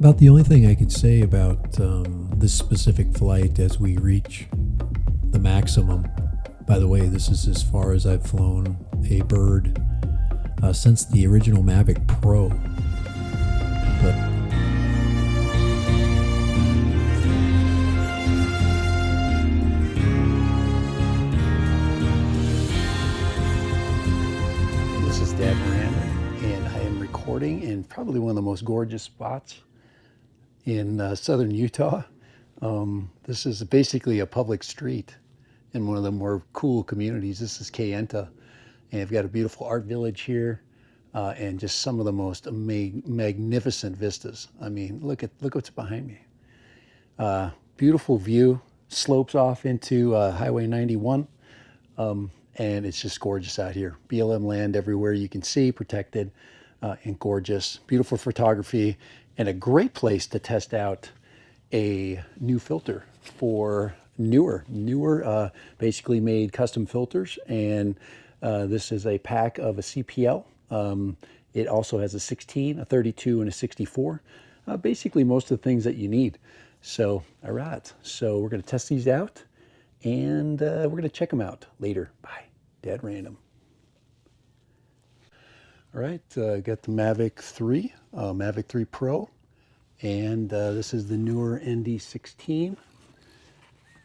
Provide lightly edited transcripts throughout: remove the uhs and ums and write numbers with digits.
About the only thing I could say about this specific flight as we reach the maximum. By the way, this is as far as I've flown a bird since the original Mavic Pro. But this is Dad Miranda, and I am recording in probably one of the most gorgeous spots in southern Utah. This is basically a public street in one of the more cool communities. This is Kayenta, and I've got a beautiful art village here, and just some of the most magnificent vistas. I mean, look what's behind me. Beautiful view, slopes off into Highway 91, and it's just gorgeous out here. BLM land everywhere you can see, protected and gorgeous. Beautiful photography, and a great place to test out a new filter for Neewer. Neewer basically made custom filters, and this is a pack of a CPL. It also has a 16, a 32, and a 64. Basically most of the things that you need. So, all right. So we're going to test these out, and we're going to check them out later. Bye. Dad Random. All right, got the Mavic 3, Mavic 3 Pro, and this is the Neewer ND16.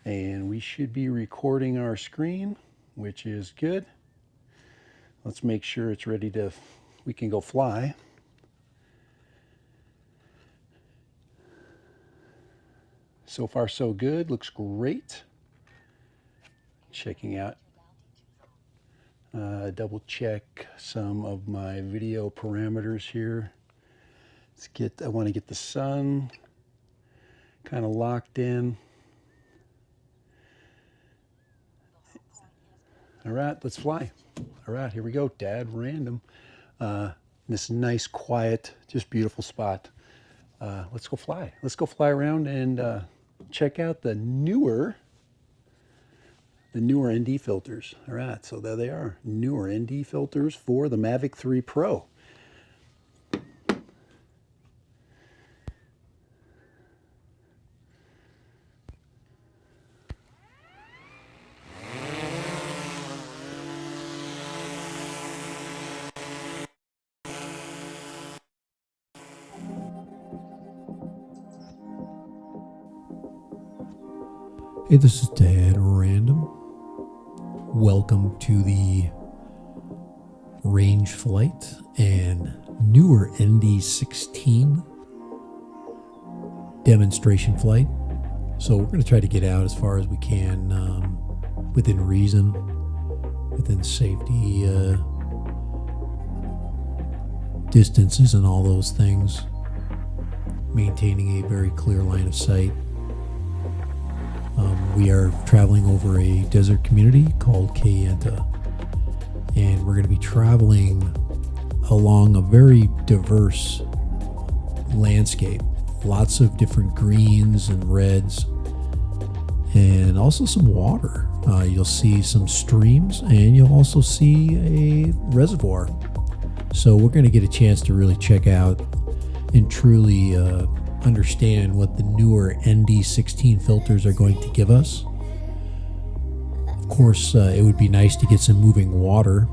And we should be recording our screen, which is good. Let's make sure it's ready to, we can go fly. So far so good, looks great. Checking out, double check some of my video parameters here. I want to get the sun kind of locked in. All right, let's fly. All right, here we go, Dad Random. This nice, quiet, just beautiful spot. Let's go fly. Let's go fly around and check out the Neewer ND filters. All right, so there they are, Neewer ND filters for the Mavic 3 Pro. hey, this is Dad Random. Welcome to the range flight and Neewer ND16 demonstration flight. So we're going to try to get out as far as we can within reason, within safety distances and all those things, maintaining a very clear line of sight. We are traveling over a desert community called Kayenta, and we're going to be traveling along a very diverse landscape. Lots of different greens and reds, and also some water. You'll see some streams, and you'll also see a reservoir. So we're going to get a chance to really check out and truly understand what the Neewer ND16 filters are going to give us. Of course, it would be nice to get some moving water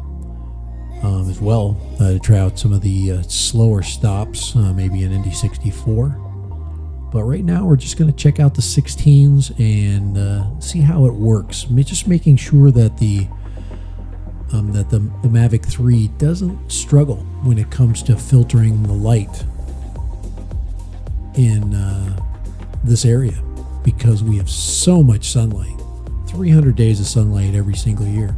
as well to try out some of the slower stops, maybe an ND64. But right now we're just going to check out the 16s and see how it works. Just making sure that the Mavic 3 doesn't struggle when it comes to filtering the light in this area, because we have so much sunlight, 300 days of sunlight every single year.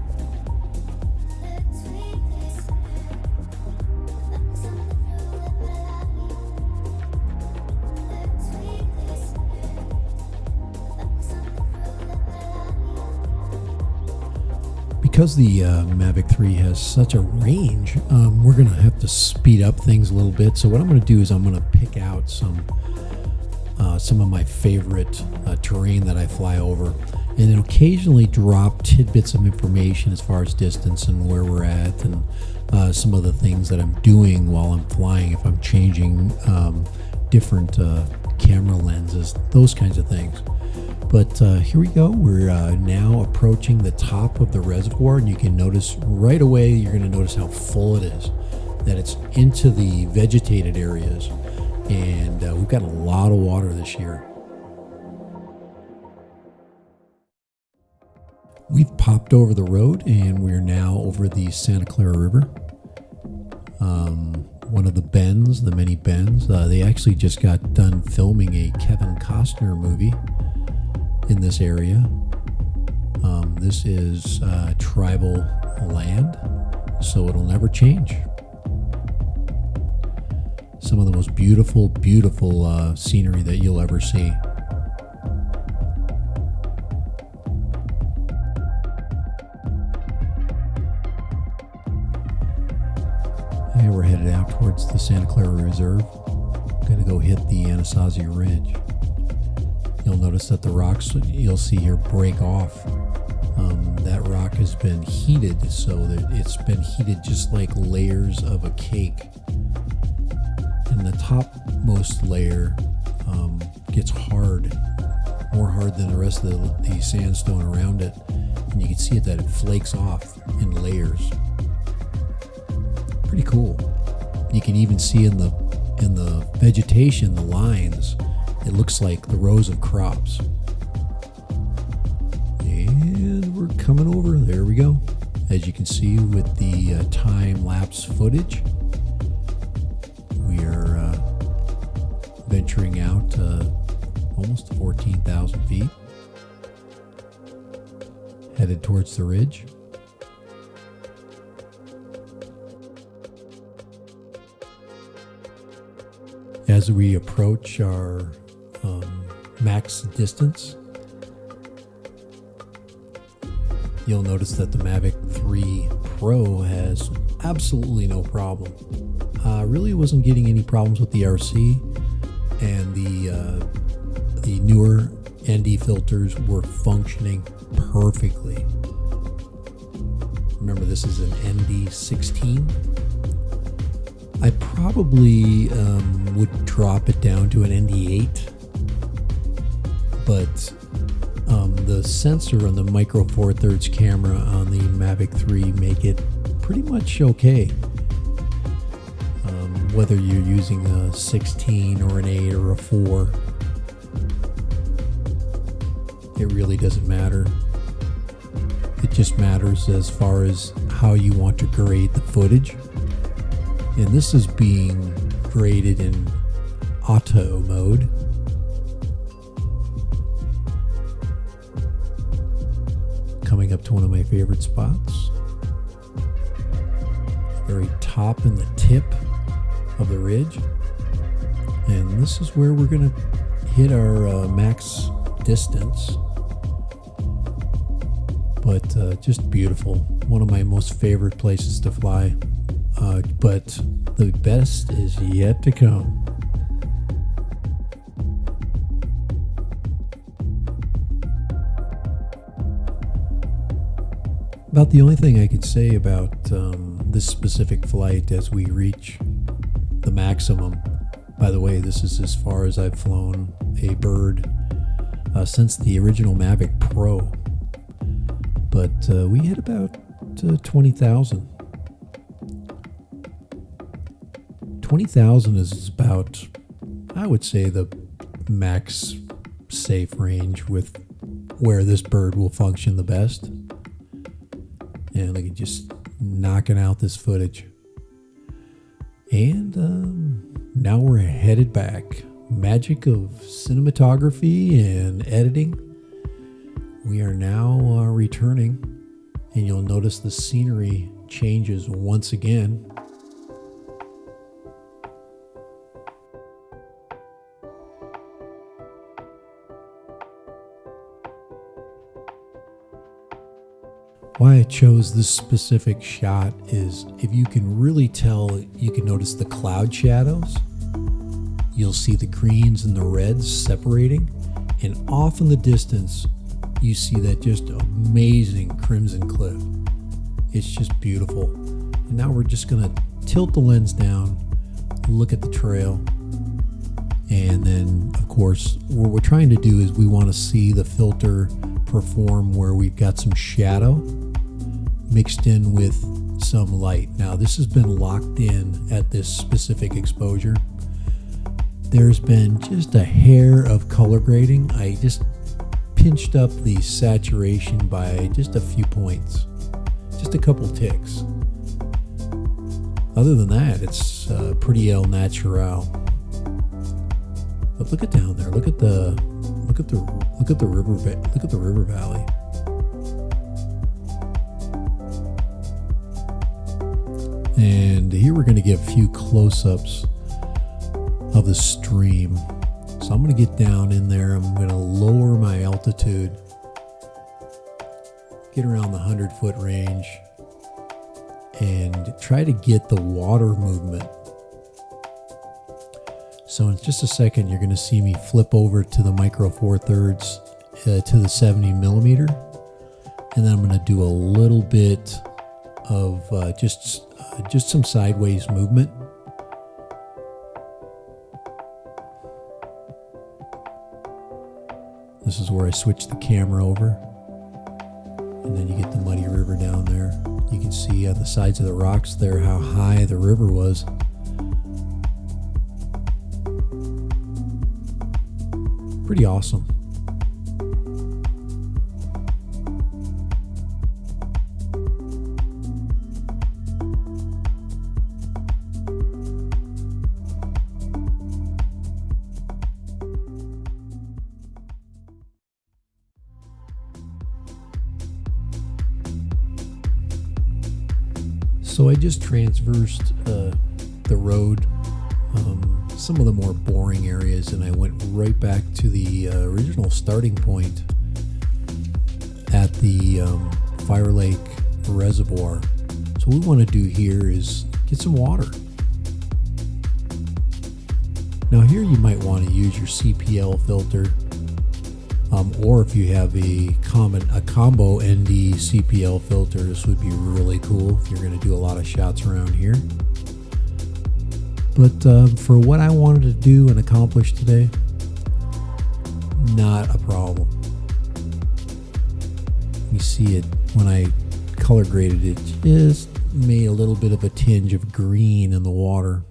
Because the Mavic 3 has such a range, we're going to have to speed up things a little bit. So what I'm going to do is I'm going to pick out some of my favorite terrain that I fly over, and then occasionally drop tidbits of information as far as distance and where we're at, and some of the things that I'm doing while I'm flying, if I'm changing different camera lenses, those kinds of things. But here we go. We're now approaching the top of the reservoir, and you can notice right away, you're going to notice how full it is, that it's into the vegetated areas, and we've got a lot of water this year. We've popped over the road, and we're now over the Santa Clara River. One of the bends, the many bends, they actually just got done filming a Kevin Costner movie in this area. This is tribal land, so it'll never change. Some of the most beautiful, beautiful scenery that you'll ever see. And we're headed out towards the Santa Clara Reserve. Going to go hit the Anasazi Ridge. You'll notice that the rocks you'll see here break off. That rock has been heated, so that it's been heated just like layers of a cake. And the topmost layer gets hard, more hard than the rest of the sandstone around it. And you can see it that it flakes off in layers. Pretty cool. You can even see in the vegetation, the lines, it looks like the rows of crops. And we're coming over. There we go. As you can see with the time-lapse footage, we are venturing out almost 14,000 feet, headed towards the ridge. As we approach our max distance, you'll notice that the Mavic 3 Pro has absolutely no problem. Really wasn't getting any problems with the RC, and the Neewer ND filters were functioning perfectly. Remember, this is an ND16. I probably would drop it down to an ND8, but the sensor on the Micro Four Thirds camera on the Mavic 3 make it pretty much okay. Whether you're using a 16 or an 8 or a 4, it really doesn't matter. It just matters as far as how you want to grade the footage. And this is being graded in auto mode. Coming up to one of my favorite spots. Very top in the tip of the ridge. And this is where we're going to hit our max distance. But just beautiful. One of my most favorite places to fly. But the best is yet to come. About the only thing I could say about this specific flight as we reach the maximum. By the way, this is as far as I've flown a bird since the original Mavic Pro. But we hit about 20,000. 20,000 is about, I would say, the max safe range with where this bird will function the best. And look at just knocking out this footage. And now we're headed back. Magic of cinematography and editing. We are now returning, and you'll notice the scenery changes once again. Why I chose this specific shot is if you can really tell, you can notice the cloud shadows. You'll see the greens and the reds separating, and off in the distance, you see that just amazing crimson cliff. It's just beautiful. And now we're just gonna tilt the lens down, look at the trail, And then, of course, what we're trying to do is we want to see the filter perform where we've got some shadow mixed in with some light. Now, this has been locked in at this specific exposure. There's been just a hair of color grading. I just pinched up the saturation by just a few points, just a couple ticks. Other than that, it's pretty el natural. But look at down there. Look at the river valley. And here we're going to get a few close-ups of the stream. So I'm going to get down in there. I'm going to lower my altitude, get around the 100-foot range, and try to get the water movement. So in just a second, you're going to see me flip over to the micro four thirds to the 70 millimeter. And then I'm going to do a little bit of just some sideways movement. This is where I switch the camera over. And then you get the muddy river down there. You can see on the sides of the rocks there how high the river was. Pretty awesome. So I just transversed the road, some of the more boring areas, and I went right back to the original starting point at the Fire Lake Reservoir. So what we want to do here is get some water. Now here you might want to use your CPL filter, or if you have a combo ND CPL filter, this would be really cool if you're going to do a lot of shots around here. But for what I wanted to do and accomplish today, not a problem. You see it when I color graded it, just made a little bit of a tinge of green in the water.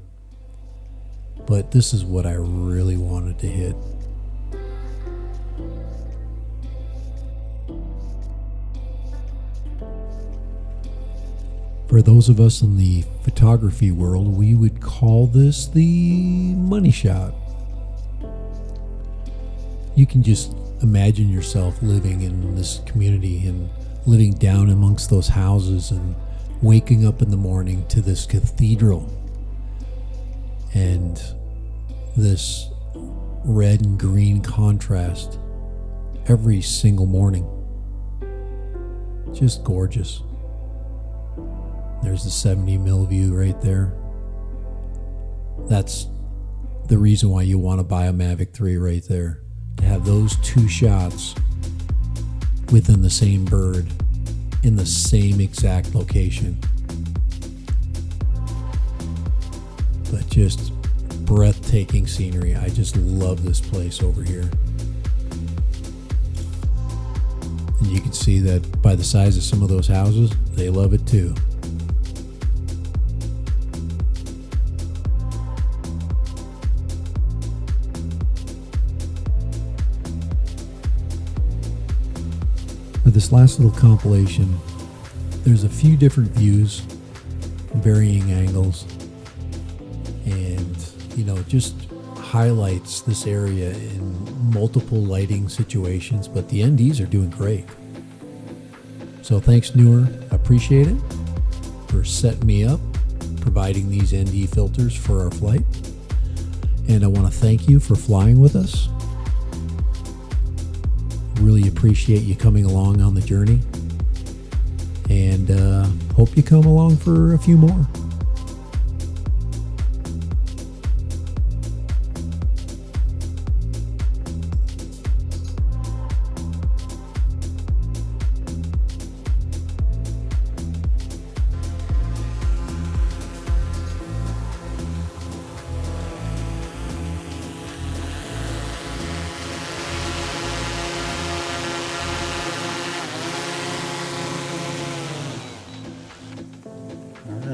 But this is what I really wanted to hit. For those of us in the photography world, we would call this the money shot. You can just imagine yourself living in this community and living down amongst those houses and waking up in the morning to this cathedral and this red and green contrast every single morning. Just gorgeous. There's the 70 mil view right there. That's the reason why you want to buy a Mavic 3 right there. To have those two shots within the same bird in the same exact location. But just breathtaking scenery. I just love this place over here. And you can see that by the size of some of those houses, they love it too. For this last little compilation, there's a few different views, varying angles, and just highlights this area in multiple lighting situations, but the NDs are doing great. So thanks, Neewer. I appreciate it for setting me up, providing these ND filters for our flight. And I want to thank you for flying with us. Really appreciate you coming along on the journey, and hope you come along for a few more.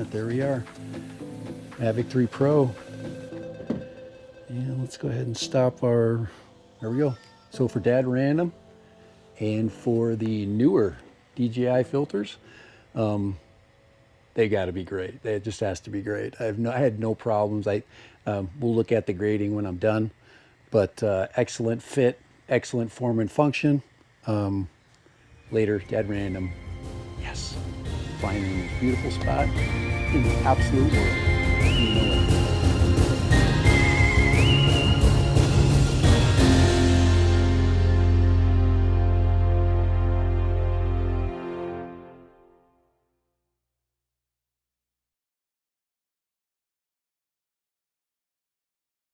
But there we are, Mavic 3 Pro. And let's go ahead and stop our, there we go. So for Dad Random and for the newer DJI filters, they got to be great. It just has to be great. I had no problems. We'll look at the grading when I'm done, but excellent fit, excellent form and function. Later, Dad Random, yes, flying in this beautiful spot in the absolute world. You know it.